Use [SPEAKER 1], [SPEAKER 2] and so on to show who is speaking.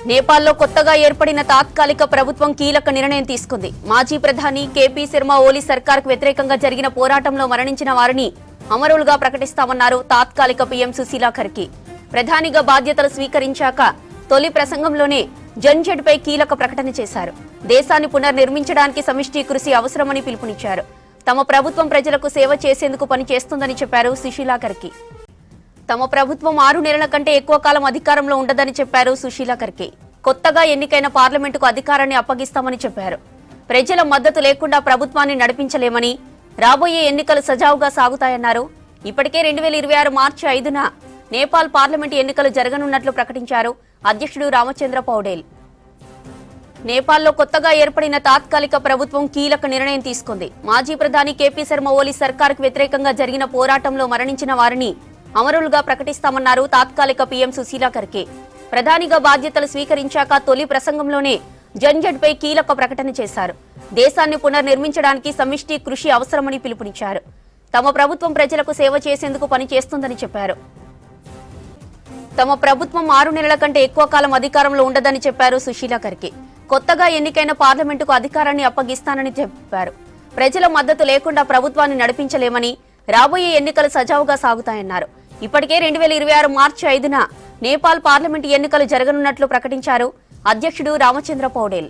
[SPEAKER 1] నేపాల్లో కొత్తగా ఏర్పడిన తాత్కాలిక ప్రభుత్వం కీలక నిర్ణయం తీసుకుంది. మాజీ ప్రధాని కేపీ శర్మ ఓలీ సర్కార్కు వ్యతిరేకంగా జరిగిన పోరాటంలో మరణించిన వారిని అమరులుగా ప్రకటిస్తామన్నారు తాత్కాలిక పీఎం సుశీలా ఖర్గే. ప్రధానిగా బాధ్యతలు స్వీకరించాక తొలి ప్రసంగంలోనే జన్జెడ్పై కీలక ప్రకటన చేశారు. దేశాన్ని పునర్నిర్మించడానికి సమిష్టి కృషి అవసరమని పిలుపునిచ్చారు. తమ ప్రభుత్వం ప్రజలకు సేవ చేసేందుకు పనిచేస్తుందని చెప్పారు సుశీలా ఖర్గే. తమ ప్రభుత్వం 6 నెలల కంటే ఎక్కువ కాలం అధికారంలో ఉండదని చెప్పారు సుశీలా ఖర్గే. కొత్తగా ఎన్నికైన పార్లమెంటుకు అధికారాన్ని అప్పగిస్తామని చెప్పారు. ప్రజల మద్దతు లేకుండా ప్రభుత్వాన్ని నడిపించలేమని, రాబోయే ఎన్నికలు సజావుగా సాగుతాయన్నారు. ఇప్పటికే 2026 మార్చి 5న నేపాల్ పార్లమెంటు ఎన్నికలు జరగనున్నట్లు ప్రకటించారు అధ్యక్షుడు రామచంద్ర పౌడేల్. నేపాల్లో కొత్తగా ఏర్పడిన తాత్కాలిక ప్రభుత్వం కీలక నిర్ణయం తీసుకుంది. మాజీ ప్రధాని కేపీ శర్మ ఓలీ సర్కార్కు వ్యతిరేకంగా జరిగిన పోరాటంలో మరణించిన వారిని అమరులుగా ప్రకటిస్తామన్నారు తాత్కాలిక పీఎం సుశీలా ఖర్గే. ప్రధానిగా బాధ్యతలు స్వీకరించాక తొలి ప్రసంగంలోనే జన్జెడ్పై కీలక ప్రకటన చేశారు. దేశాన్ని పునర్నిర్మించడానికి సమిష్టి కృషి అవసరమని పిలుపునిచ్చారు. తమ ప్రభుత్వం ప్రజలకు సేవ చేసేందుకు పనిచేస్తుందని చెప్పారు. తమ ప్రభుత్వం 6 నెలల కంటే ఎక్కువ కాలం అధికారంలో ఉండదని చెప్పారు సుశీలా ఖర్గే. కొత్తగా ఎన్నికైన పార్లమెంటుకు అధికారాన్ని అప్పగిస్తానని చెప్పారు. ప్రజల మద్దతు లేకుండా ప్రభుత్వాన్ని నడిపించలేమని, రాబోయే ఎన్నికలు సజావుగా సాగుతాయన్నారు. ఇప్పటికే 2026 మార్చి 5న నేపాల్ పార్లమెంటు ఎన్నికలు జరగనున్నట్లు ప్రకటించారు అధ్యక్షుడు రామచంద్ర పౌడేల్.